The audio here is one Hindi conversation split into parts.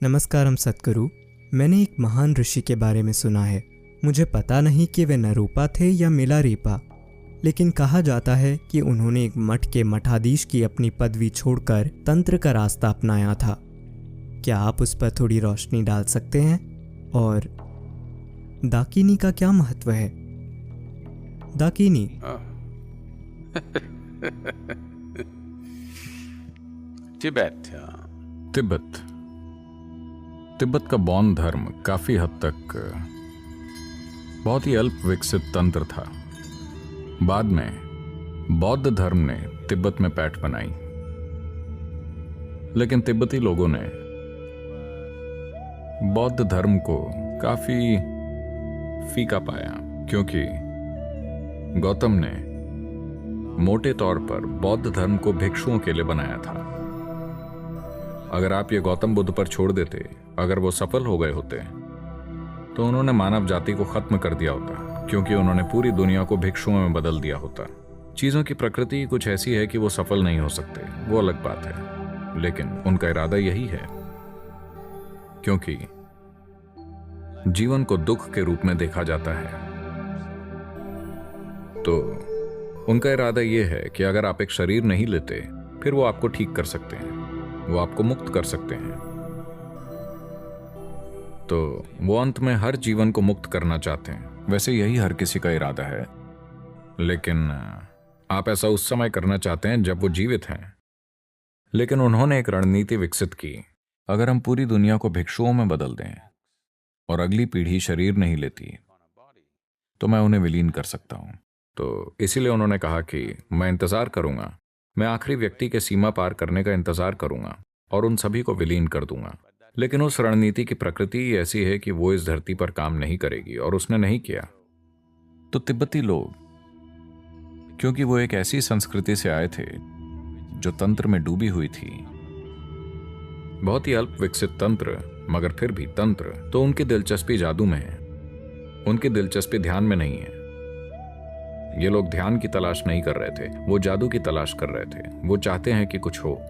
नमस्कारम सतगुरु। मैंने एक महान ऋषि के बारे में सुना है। मुझे पता नहीं कि वे नरूपा थे या मिलारेपा, लेकिन कहा जाता है कि उन्होंने एक मठ के मठाधीश की अपनी पदवी छोड़कर तंत्र का रास्ता अपनाया था। क्या आप उस पर थोड़ी रोशनी डाल सकते हैं? और दाकिनी का क्या महत्व है? दाकिनी तिब्बत का बौद्ध धर्म काफी हद तक बहुत ही अल्प विकसित तंत्र था। बाद में बौद्ध धर्म ने तिब्बत में पैठ बनाई, लेकिन तिब्बती लोगों ने बौद्ध धर्म को काफी फीका पाया, क्योंकि गौतम ने मोटे तौर पर बौद्ध धर्म को भिक्षुओं के लिए बनाया था। अगर आप ये गौतम बुद्ध पर छोड़ देते, अगर वो सफल हो गए होते, तो उन्होंने मानव जाति को खत्म कर दिया होता, क्योंकि उन्होंने पूरी दुनिया को भिक्षुओं में बदल दिया होता। चीजों की प्रकृति कुछ ऐसी है कि वो सफल नहीं हो सकते, वो अलग बात है, लेकिन उनका इरादा यही है, क्योंकि जीवन को दुख के रूप में देखा जाता है। तो उनका इरादा यह है कि अगर आप एक शरीर नहीं लेते, फिर वो आपको ठीक कर सकते हैं, वो आपको मुक्त कर सकते हैं। तो वो अंत में हर जीवन को मुक्त करना चाहते हैं। वैसे यही हर किसी का इरादा है, लेकिन आप ऐसा उस समय करना चाहते हैं जब वो जीवित हैं। लेकिन उन्होंने एक रणनीति विकसित की, अगर हम पूरी दुनिया को भिक्षुओं में बदल दें और अगली पीढ़ी शरीर नहीं लेती, तो मैं उन्हें विलीन कर सकता हूं। तो इसीलिए उन्होंने कहा कि मैं इंतजार करूंगा, मैं आखिरी व्यक्ति के सीमा पार करने का इंतजार करूंगा और उन सभी को विलीन कर दूंगा। लेकिन उस रणनीति की प्रकृति ऐसी है कि वो इस धरती पर काम नहीं करेगी, और उसने नहीं किया। तो तिब्बती लोग, क्योंकि वो एक ऐसी संस्कृति से आए थे जो तंत्र में डूबी हुई थी, बहुत ही अल्प विकसित तंत्र, मगर फिर भी तंत्र, तो उनकी दिलचस्पी जादू में है, उनकी दिलचस्पी ध्यान में नहीं है। ये लोग ध्यान की तलाश नहीं कर रहे थे, वो जादू की तलाश कर रहे थे। वो चाहते हैं कि कुछ हो।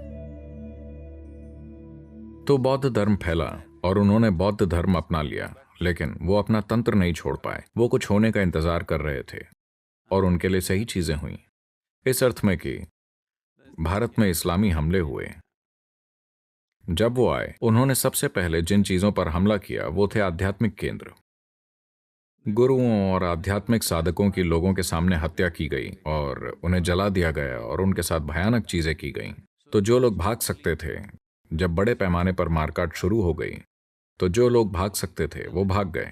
तो बौद्ध धर्म फैला और उन्होंने बौद्ध धर्म अपना लिया, लेकिन वो अपना तंत्र नहीं छोड़ पाए। वो कुछ होने का इंतजार कर रहे थे, और उनके लिए सही चीजें हुई, इस अर्थ में कि भारत में इस्लामी हमले हुए। जब वो आए, उन्होंने सबसे पहले जिन चीजों पर हमला किया वो थे आध्यात्मिक केंद्र। गुरुओं और आध्यात्मिक साधकों की लोगों के सामने हत्या की गई और उन्हें जला दिया गया, और उनके साथ भयानक चीजें की गईं। तो जो लोग भाग सकते थे, जब बड़े पैमाने पर मारकाट शुरू हो गई, तो जो लोग भाग सकते थे वो भाग गए।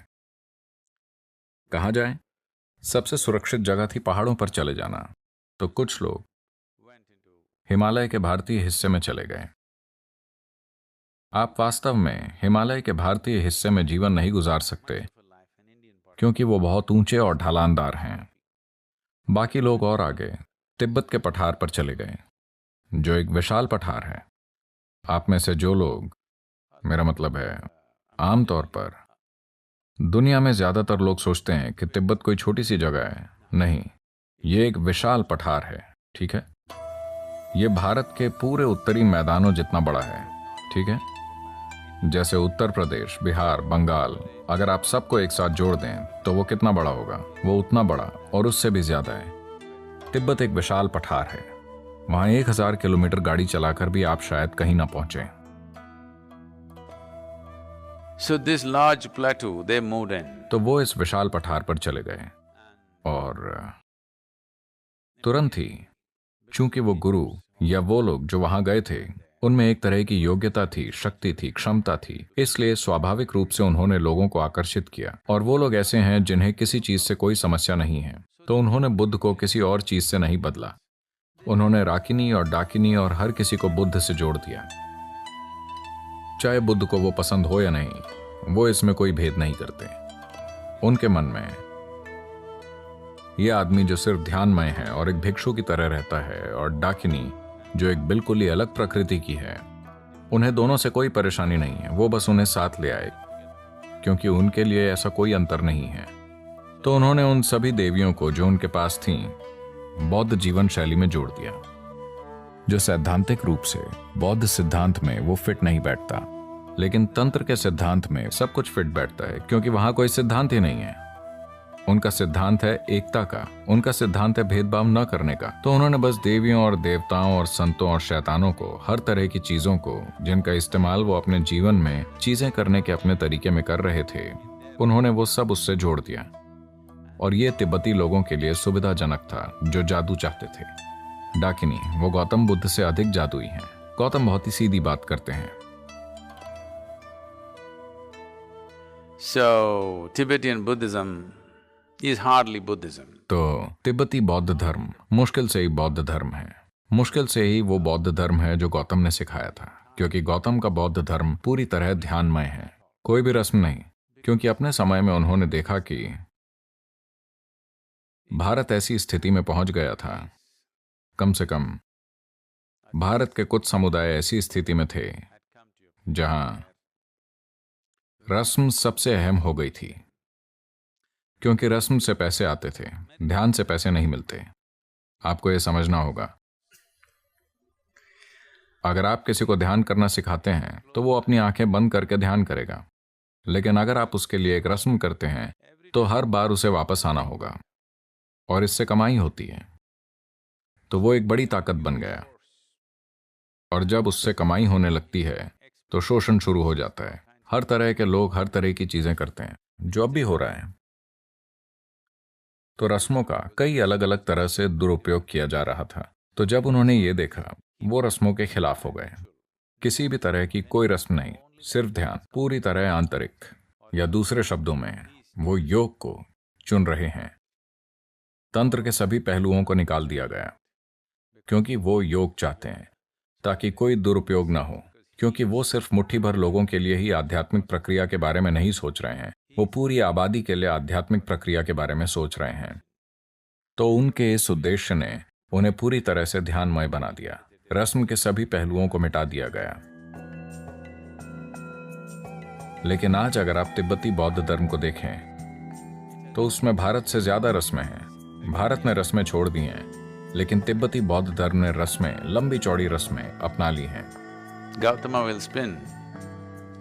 कहाँ जाएं? सबसे सुरक्षित जगह थी पहाड़ों पर चले जाना। तो कुछ लोग हिमालय के भारतीय हिस्से में चले गए। आप वास्तव में हिमालय के भारतीय हिस्से में जीवन नहीं गुजार सकते, क्योंकि वो बहुत ऊंचे और ढलानदार हैं। बाकी लोग और आगे तिब्बत के पठार पर चले गए, जो एक विशाल पठार है। आप में से जो लोग, मेरा मतलब है आमतौर पर दुनिया में ज्यादातर लोग सोचते हैं कि तिब्बत कोई छोटी सी जगह है। नहीं, ये एक विशाल पठार है, ठीक है? ये भारत के पूरे उत्तरी मैदानों जितना बड़ा है, ठीक है? जैसे उत्तर प्रदेश, बिहार, बंगाल, अगर आप सबको एक साथ जोड़ दें तो वो कितना बड़ा होगा? वो उतना बड़ा और उससे भी ज्यादा है। तिब्बत एक विशाल पठार है। वहां 1000 किलोमीटर गाड़ी चलाकर भी आप शायद कहीं ना पहुंचे। So this large plateau, they moved in. तो वो इस विशाल पठार पर चले गए, और तुरंत ही, चूंकि वो गुरु या वो लोग जो वहां गए थे, उनमें एक तरह की योग्यता थी, शक्ति थी, क्षमता थी, इसलिए स्वाभाविक रूप से उन्होंने लोगों को आकर्षित किया। और वो लोग ऐसे हैं जिन्हें किसी चीज से कोई समस्या नहीं है। तो उन्होंने बुद्ध को किसी और चीज से नहीं बदला। उन्होंने राकिनी और डाकिनी और हर किसी को बुद्ध से जोड़ दिया। चाहे बुद्ध को वो पसंद हो या नहीं, वो इसमें कोई भेद नहीं करते। उनके मन में ये आदमी जो सिर्फ ध्यानमय है और एक भिक्षु की तरह रहता है, और डाकिनी जो एक बिल्कुल ही अलग प्रकृति की है, उन्हें दोनों से कोई परेशानी नहीं है। वो बस उन्हें साथ ले आए, क्योंकि उनके लिए ऐसा कोई अंतर नहीं है। तो उन्होंने उन सभी देवियों को जो उनके पास थीं, बौद्ध जीवन शैली में जोड़ दिया, जो सैद्धांतिक रूप से बौद्ध सिद्धांत में वो फिट नहीं बैठता। लेकिन तंत्र के सिद्धांत में सब कुछ फिट बैठता है, क्योंकि वहां कोई सिद्धांत ही नहीं है। उनका सिद्धांत है एकता का, उनका सिद्धांत है भेदभाव न करने का। तो उन्होंने बस देवियों और देवताओं और संतों और शैतानों को, हर तरह की चीजों को जिनका इस्तेमाल वो अपने जीवन में चीजें करने के अपने तरीके में कर रहे थे, उन्होंने वो सब उससे जोड़ दिया। और ये तिब्बती लोगों के लिए सुविधाजनक था जो जादू चाहते थे। डाकिनी, वो गौतम बुद्ध से अधिक जादुई हैं। गौतम बहुत ही सीधी बात करते हैं। So, Tibetan Buddhism is hardly Buddhism. तो तिब्बती बौद्ध धर्म मुश्किल से ही बौद्ध धर्म है। मुश्किल से ही वो बौद्ध धर्म है जो गौतम ने सिखाया था, क्योंकि गौतम का बौद्ध धर्म पूरी तरह ध्यानमय है, कोई भी रस्म नहीं। क्योंकि अपने समय में उन्होंने देखा कि भारत ऐसी स्थिति में पहुंच गया था, कम से कम भारत के कुछ समुदाय ऐसी स्थिति में थे जहां रस्म सबसे अहम हो गई थी, क्योंकि रस्म से पैसे आते थे, ध्यान से पैसे नहीं मिलते। आपको यह समझना होगा। अगर आप किसी को ध्यान करना सिखाते हैं तो वो अपनी आंखें बंद करके ध्यान करेगा, लेकिन अगर आप उसके लिए एक रस्म करते हैं तो हर बार उसे वापस आना होगा, और इससे कमाई होती है। तो वो एक बड़ी ताकत बन गया, और जब उससे कमाई होने लगती है तो शोषण शुरू हो जाता है। हर तरह के लोग हर तरह की चीजें करते हैं, जो अब भी हो रहा है। तो रस्मों का कई अलग अलग तरह से दुरुपयोग किया जा रहा था। तो जब उन्होंने ये देखा, वो रस्मों के खिलाफ हो गए। किसी भी तरह की कोई रस्म नहीं, सिर्फ ध्यान, पूरी तरह आंतरिक, या दूसरे शब्दों में वो योग को चुन रहे हैं। तंत्र के सभी पहलुओं को निकाल दिया गया, क्योंकि वो योग चाहते हैं ताकि कोई दुरुपयोग ना हो, क्योंकि वो सिर्फ मुट्ठी भर लोगों के लिए ही आध्यात्मिक प्रक्रिया के बारे में नहीं सोच रहे हैं, वो पूरी आबादी के लिए आध्यात्मिक प्रक्रिया के बारे में सोच रहे हैं। तो उनके इस उद्देश्य ने उन्हें पूरी तरह से ध्यानमय बना दिया। रस्म के सभी पहलुओं को मिटा दिया गया। लेकिन आज अगर आप तिब्बती बौद्ध धर्म को देखें तो उसमें भारत से ज्यादा रस्में हैं। भारत ने रस्में छोड़ दी हैं, लेकिन तिब्बती बौद्ध धर्म ने रस्में, लंबी चौड़ी रस्में अपना ली हैं। Gautama will spin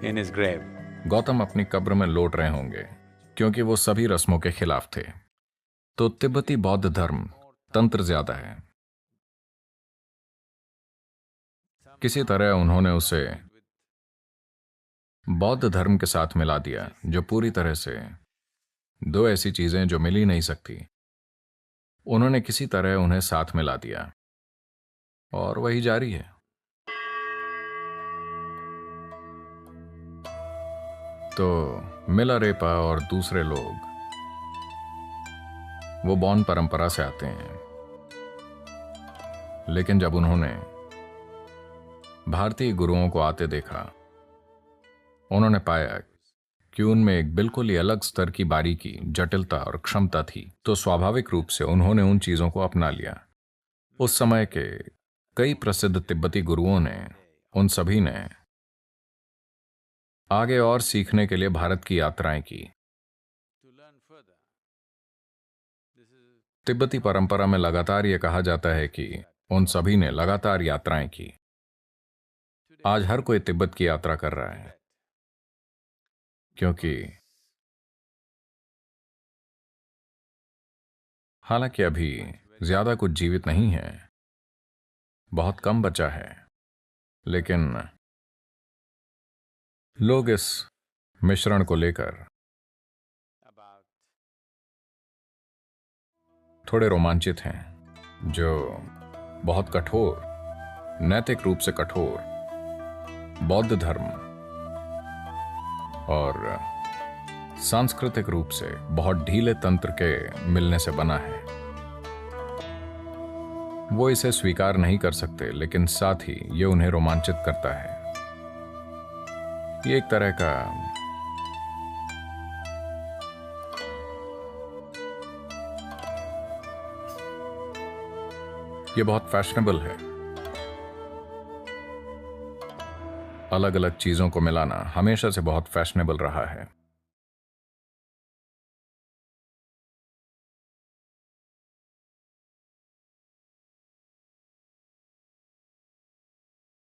in his grave. Gautam अपनी कब्र में लौट रहे होंगे, क्योंकि वो सभी रस्मों के खिलाफ थे। तो तिब्बती बौद्ध धर्म तंत्र ज्यादा है। किसी तरह उन्होंने उसे बौद्ध धर्म के साथ मिला दिया, जो पूरी तरह से दो ऐसी चीजें जो मिल ही नहीं सकती। उन्होंने किसी तरह उन्हें साथ मिला दिया, और वही जारी है। तो मिलारेपा और दूसरे लोग वो बौन परंपरा से आते हैं, लेकिन जब उन्होंने भारतीय गुरुओं को आते देखा, उन्होंने पाया कि उनमें एक बिल्कुल ही अलग स्तर की बारीकी, जटिलता और क्षमता थी। तो स्वाभाविक रूप से उन्होंने उन चीजों को अपना लिया। उस समय के कई प्रसिद्ध तिब्बती गुरुओं ने, उन सभी ने आगे और सीखने के लिए भारत की यात्राएं की। तिब्बती परंपरा में लगातार यह कहा जाता है कि उन सभी ने लगातार यात्राएं की। आज हर कोई तिब्बत की यात्रा कर रहा है, क्योंकि हालांकि अभी ज्यादा कुछ जीवित नहीं है, बहुत कम बचा है, लेकिन लोग इस मिश्रण को लेकर थोड़े रोमांचित हैं, जो बहुत कठोर, नैतिक रूप से कठोर बौद्ध धर्म और सांस्कृतिक रूप से बहुत ढीले तंत्र के मिलने से बना है। वो इसे स्वीकार नहीं कर सकते, लेकिन साथ ही ये उन्हें रोमांचित करता है। ये एक तरह का ये बहुत फैशनेबल है। अलग अलग चीजों को मिलाना हमेशा से बहुत फैशनेबल रहा है।